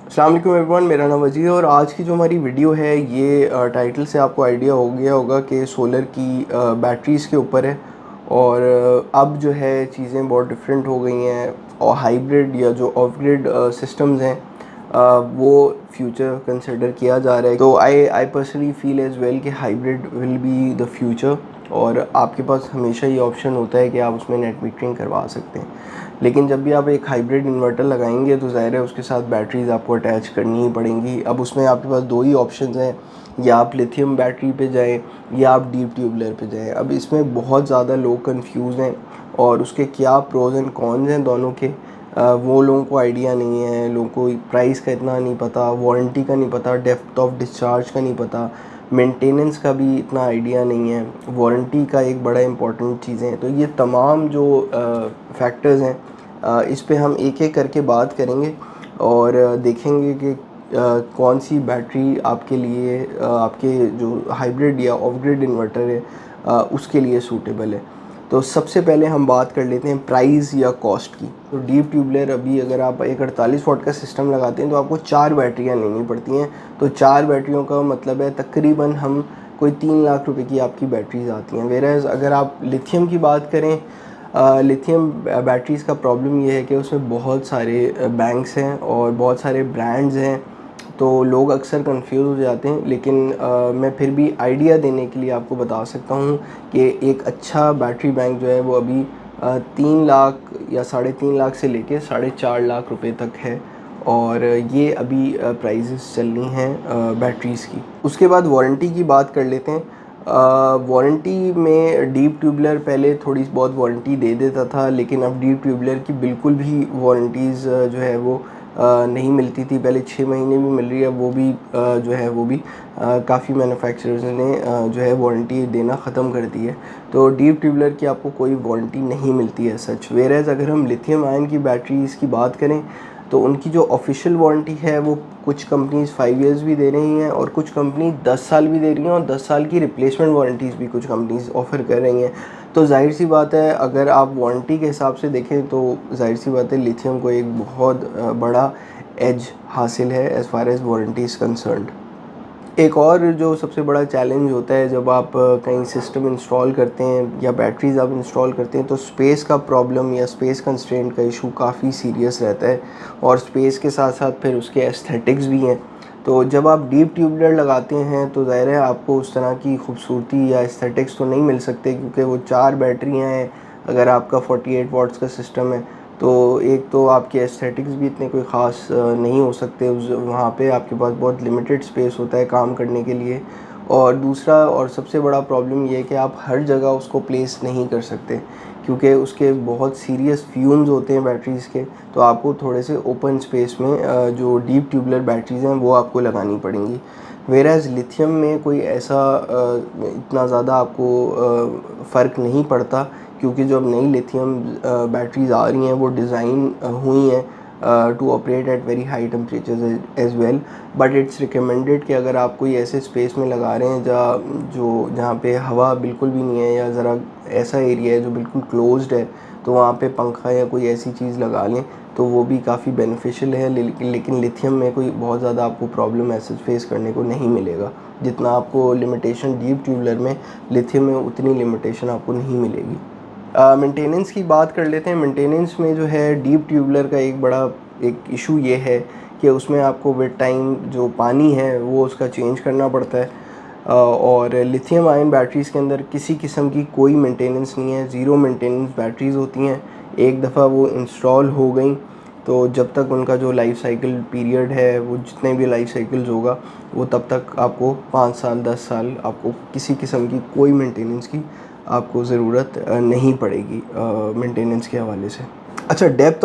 अस्सलाम वालेकुम एवरीवन, मेरा नाम वजीर है और आज की जो हमारी वीडियो है ये टाइटल से आपको आइडिया हो गया होगा कि सोलर की बैटरीज़ के ऊपर है। और अब जो है चीज़ें बहुत डिफरेंट हो गई हैं और हाइब्रिड या जो ऑफ ग्रिड सिस्टम्स हैं वो फ्यूचर कंसिडर किया जा रहा है। तो I personally feel as well कि hybrid will be the future और आपके पास हमेशा ये ऑप्शन होता है कि आप उसमें नेट मीटरिंग करवा सकते हैं। लेकिन जब भी आप एक हाइब्रिड इन्वर्टर लगाएंगे तो ज़ाहिर है उसके साथ बैटरीज़ आपको अटैच करनी ही पड़ेंगी। अब उसमें आपके पास दो ही ऑप्शंस हैं, या आप लिथियम बैटरी पे जाएं या आप डीप ट्यूबलर पे जाएं। अब इसमें बहुत ज़्यादा लोग कंफ्यूज हैं और उसके क्या प्रोज एंड कॉन्स हैं दोनों के, वो लोगों को आइडिया नहीं है। लोगों को प्राइस का इतना नहीं पता, वारंटी का नहीं पता, डेप्थ ऑफ डिस्चार्ज का नहीं पता, मेंटेनेंस का भी इतना आइडिया नहीं है। वारंटी का एक बड़ा इंपॉर्टेंट चीज़ है। तो ये तमाम जो फैक्टर्स हैं इस पे हम एक एक करके बात करेंगे और देखेंगे कि कौन सी बैटरी आपके लिए आपके जो हाइब्रिड या ऑफ ग्रिड इन्वर्टर है उसके लिए सूटेबल है। तो सबसे पहले हम बात कर लेते हैं प्राइस या कॉस्ट की। तो डीप ट्यूबलर अभी अगर आप एक 48 वाट का सिस्टम लगाते हैं तो आपको 4 बैटरियाँ लेनी पड़ती हैं। तो 4 बैटरियों का मतलब है तकरीबन हम कोई 3 लाख रुपए की आपकी बैटरीज आती हैं। वेराज अगर आप लिथियम की बात करें, लिथियम बैटरीज़ का प्रॉब्लम ये है कि उसमें बहुत सारे बैंक्स हैं और बहुत सारे ब्रांड्स हैं, तो लोग अक्सर कंफ्यूज हो जाते हैं। लेकिन मैं फिर भी आइडिया देने के लिए आपको बता सकता हूँ कि एक अच्छा बैटरी बैंक जो है वो अभी 3 लाख या 3.5 लाख से लेके 4.5 लाख रुपए तक है। और ये अभी प्राइसेस चल रही हैं बैटरीज़ की। उसके बाद वारंटी की बात कर लेते हैं। वारंटी में डीप ट्यूबलर पहले थोड़ी बहुत वारंटी दे देता था, लेकिन अब डीप ट्यूबलर की बिल्कुल भी वारंटीज़ जो है वो नहीं मिलती थी। पहले 6 महीने भी मिल रही है, वो भी जो है वो भी काफ़ी मैन्युफैक्चरर्स ने जो है वारंटी देना ख़त्म कर दी है। तो डीप ट्यूबलर की आपको कोई वारंटी नहीं मिलती है सच। वेरेज अगर हम लिथियम आयन की बैटरीज़ की बात करें तो उनकी जो ऑफिशियल वारंटी है वो कुछ कंपनीज़ 5 ईयर्स भी दे रही हैं और कुछ कंपनी 10 साल भी दे रही हैं और 10 साल की रिप्लेसमेंट वारंटीज़ भी कुछ कंपनीज़ ऑफ़र कर रही हैं। तो जाहिर सी बात है अगर आप वारंटी के हिसाब से देखें तो जाहिर सी बात है लिथियम को एक बहुत बड़ा एज हासिल है as far as warranty is concerned. एक और जो सबसे बड़ा चैलेंज होता है जब आप कहीं सिस्टम इंस्टॉल करते हैं या बैटरीज आप इंस्टॉल करते हैं तो स्पेस का प्रॉब्लम या स्पेस कंस्ट्रेंट का इशू काफ़ी सीरियस रहता है। और स्पेस के साथ साथ फिर उसके एस्थेटिक्स भी हैं। तो जब आप डीप ट्यूबलर लगाते हैं तो ज़ाहिर है आपको उस तरह की खूबसूरती या एस्थेटिक्स तो नहीं मिल सकते, क्योंकि वो 4 बैटरियाँ हैं। अगर आपका 48 वाट्स का सिस्टम है तो एक तो आपके एस्थेटिक्स भी इतने कोई ख़ास नहीं हो सकते। उस वहाँ पे आपके पास बहुत लिमिटेड स्पेस होता है काम करने के लिए। और दूसरा और सबसे बड़ा प्रॉब्लम ये है कि आप हर जगह उसको प्लेस नहीं कर सकते, क्योंकि उसके बहुत सीरियस फ्यूम्स होते हैं बैटरीज़ के। तो आपको थोड़े से ओपन स्पेस में जो डीप ट्यूबलर बैटरीज़ हैं वो आपको लगानी पड़ेंगी। वेराज लिथियम में कोई ऐसा इतना ज़्यादा आपको फ़र्क नहीं पड़ता, क्योंकि जो अब नई लिथियम बैटरीज़ आ रही हैं वो डिज़ाइन हुई हैं to operate at very high temperatures as well. But it's recommended कि अगर आप कोई ऐसे स्पेस में लगा रहे हैं जहाँ पे हवा बिल्कुल भी नहीं है या ज़रा ऐसा एरिया है जो बिल्कुल क्लोज्ड है, तो वहाँ पे पंखा या कोई ऐसी चीज़ लगा लें तो वो भी काफ़ी बेनिफिशियल है। लेकिन लिथियम में कोई बहुत ज़्यादा आपको प्रॉब्लम ऐसे फेस करने को नहीं मिलेगा। जितना आपको लिमिटेशन डीप ट्यूबलर में, लिथियम में उतनी लिमिटेशन आपको नहीं मिलेगी। मेंटेनेंस की बात कर लेते हैं। मेंटेनेंस में जो है डीप ट्यूबलर का एक इशू ये है कि उसमें आपको विद टाइम जो पानी है वो उसका चेंज करना पड़ता है। और लिथियम आयन बैटरीज़ के अंदर किसी किस्म की कोई मेंटेनेंस नहीं है, ज़ीरो मेंटेनेंस बैटरीज़ होती हैं। एक दफ़ा वो इंस्टॉल हो गई तो जब तक उनका जो लाइफ साइकिल पीरियड है, वो जितने भी लाइफ साइकिल्स होगा वो तब तक आपको 5 साल 10 साल आपको किसी किस्म की कोई मेंटेनेंस की आपको ज़रूरत नहीं पड़ेगी मेंटेनेंस के हवाले से। अच्छा, डेप्थ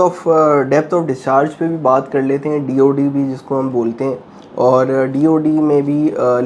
ऑफ डिस्चार्ज पे भी बात कर लेते हैं। डीओडी भी जिसको हम बोलते हैं, और डीओडी में भी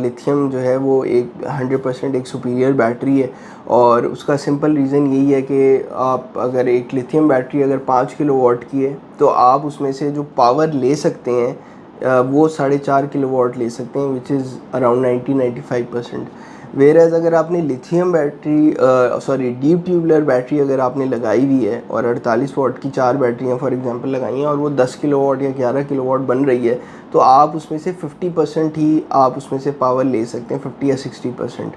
लिथियम जो है वो एक 100% एक सुपीरियर बैटरी है। और उसका सिंपल रीज़न यही है कि आप अगर एक लिथियम बैटरी अगर 5 किलोवाट की है तो आप उसमें से जो पावर ले सकते हैं वो 4.5 किलोवाट ले सकते हैं, विच इज़ अराउंड 90-95%। वेयरएज़ अगर आपने lithium battery deep tubular battery अगर आपने लगाई हुई है और 48 वॉट की 4 बैटरियाँ फॉर एग्जांपल लगाई हैं और वो 10 किलोवाट या 11 किलोवाट बन रही है, तो आप उसमें से 50% ही आप उसमें से पावर ले सकते हैं, 50 या 60%।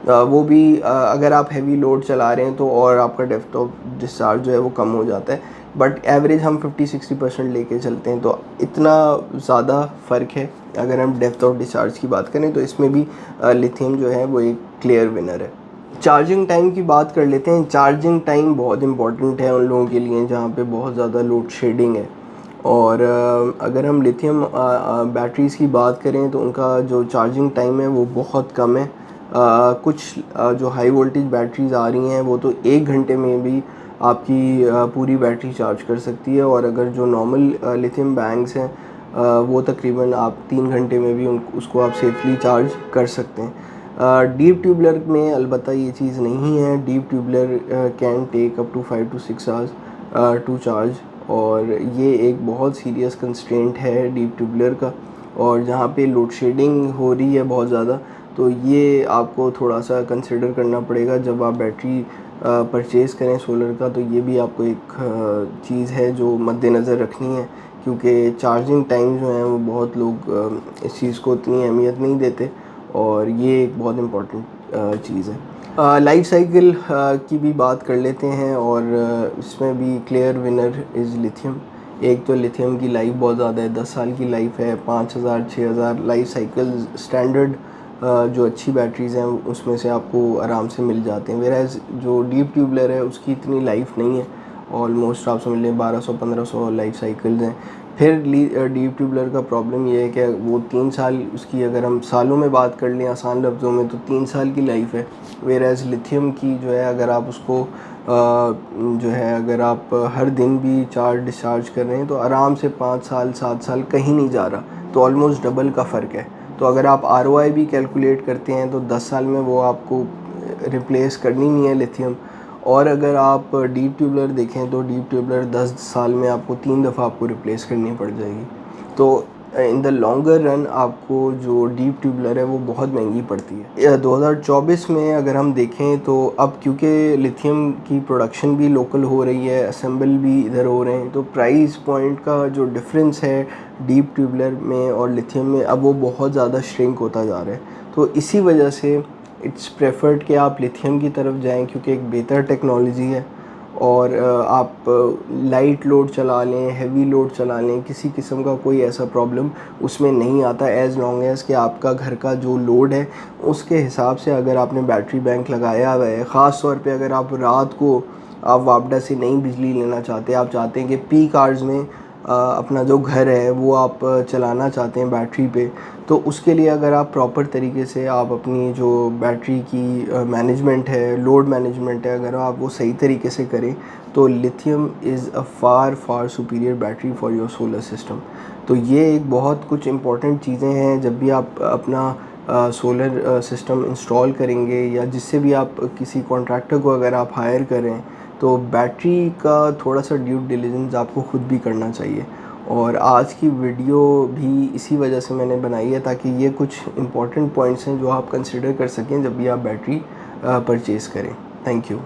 वो भी अगर आप हैवी लोड चला रहे हैं तो और आपका डेप्थ ऑफ डिस्चार्ज जो है वो कम हो जाता है, बट एवरेज हम 50-60% लेके चलते हैं, तो इतना ज़्यादा फ़र्क है। अगर हम डेप्थ ऑफ डिस्चार्ज की बात करें तो इसमें भी लिथियम जो है वो एक क्लियर विनर है। चार्जिंग टाइम की बात कर लेते हैं। चार्जिंग टाइम बहुत इंपॉर्टेंट है उन लोगों के लिए जहाँ पे बहुत ज़्यादा लोड शेडिंग है, और अगर हम लिथियम बैटरीज़ की बात करें तो उनका जो चार्जिंग टाइम है वो बहुत कम है। कुछ जो हाई वोल्टेज बैटरीज़ आ रही हैं वो तो 1 घंटे में भी आपकी पूरी बैटरी चार्ज कर सकती है, और अगर जो नॉर्मल लिथियम बैंक्स हैं वो तकरीबन आप 3 घंटे में भी उसको आप सेफली चार्ज कर सकते हैं। डीप ट्यूबुलर में अलबत्ता ये चीज़ नहीं है। Deep tubular can take up to 5 to 6 hours to charge, और ये एक बहुत सीरियस कंस्ट्रेंट है डीप ट्यूबुलर का। और जहाँ पे लोड शेडिंग हो रही है बहुत ज़्यादा, तो ये आपको थोड़ा सा कंसिडर करना पड़ेगा जब आप बैटरी परचेज़ करें सोलर का। तो ये भी आपको एक चीज़ है जो मद्देनज़र रखनी है, क्योंकि चार्जिंग टाइम जो है वो बहुत लोग इस चीज़ को उतनी अहमियत नहीं देते, और ये एक बहुत इम्पॉर्टेंट चीज़ है। लाइफ साइकिल की भी बात कर लेते हैं, और इसमें भी क्लियर विनर इज़ लिथियम। एक तो लिथियम की लाइफ बहुत ज़्यादा है, 10 साल की लाइफ है, 5000-6000 लाइफ साइकिल स्टैंडर्ड जो अच्छी बैटरीज़ हैं उसमें से आपको आराम से मिल जाते हैं। वेयरएज़ जो डीप ट्यूबुलर है उसकी इतनी लाइफ नहीं है, ऑलमोस्ट आप समझ लें 1200-1500 लाइफ साइकिल्स हैं। फिर डीप ट्यूबुलर का प्रॉब्लम ये है कि वो 3 साल उसकी, अगर हम सालों में बात कर लें आसान लफ्ज़ों में, तो 3 साल की लाइफ है। वेयरएज़ लिथियम की जो है अगर आप उसको जो है अगर आप हर दिन भी चार्ज डिस्चार्ज कर रहे हैं तो आराम से 5 साल 7 साल कहीं नहीं जा रहा, तो ऑलमोस्ट डबल का फ़र्क है। तो अगर आप ROI भी कैलकुलेट करते हैं तो 10 साल में वो आपको रिप्लेस करनी नहीं है लिथियम। और अगर आप डीप ट्यूबुलर देखें तो डीप ट्यूबुलर 10 साल में आपको 3 दफ़ा आपको रिप्लेस करनी पड़ जाएगी। तो इन द लॉन्गर रन आपको जो डीप ट्यूबुलर है वो बहुत महंगी पड़ती है। 2024 में अगर हम देखें तो अब क्योंकि लिथियम की प्रोडक्शन भी लोकल हो रही है, असेंबल भी इधर हो रहे हैं, तो प्राइस पॉइंट का जो डिफरेंस है डीप ट्यूबुलर में और लिथियम में अब वो बहुत ज़्यादा श्रिंक होता जा रहा है। तो इसी वजह से इट्स प्रेफर्ड कि आप लिथियम की तरफ जाएं, क्योंकि एक बेहतर टेक्नोलॉजी है, और आप लाइट लोड चला लें, हैवी लोड चला लें, किसी किस्म का कोई ऐसा प्रॉब्लम उसमें नहीं आता, एज़ लॉन्ग एज़ कि आपका घर का जो लोड है उसके हिसाब से अगर आपने बैटरी बैंक लगाया हुआ है। ख़ास तौर पे अगर आप रात को आप वापडा से नई बिजली लेना चाहते हैं, आप चाहते हैं कि पीक आवर्स में अपना जो घर है वो आप चलाना चाहते हैं बैटरी पे, तो उसके लिए अगर आप प्रॉपर तरीके से आप अपनी जो बैटरी की मैनेजमेंट है, लोड मैनेजमेंट है, अगर आप वो सही तरीके से करें तो lithium is a far superior battery for your solar system. तो ये एक बहुत कुछ इम्पॉर्टेंट चीज़ें हैं जब भी आप अपना सोलर सिस्टम इंस्टॉल करेंगे, या जिससे भी आप किसी कॉन्ट्रैक्टर को अगर आप हायर करें, तो बैटरी का थोड़ा सा ड्यू डिलिजेंस आपको ख़ुद भी करना चाहिए। और आज की वीडियो भी इसी वजह से मैंने बनाई है, ताकि ये कुछ इम्पॉर्टेंट पॉइंट्स हैं जो आप कंसिडर कर सकें जब भी आप बैटरी परचेज़ करें। Thank you.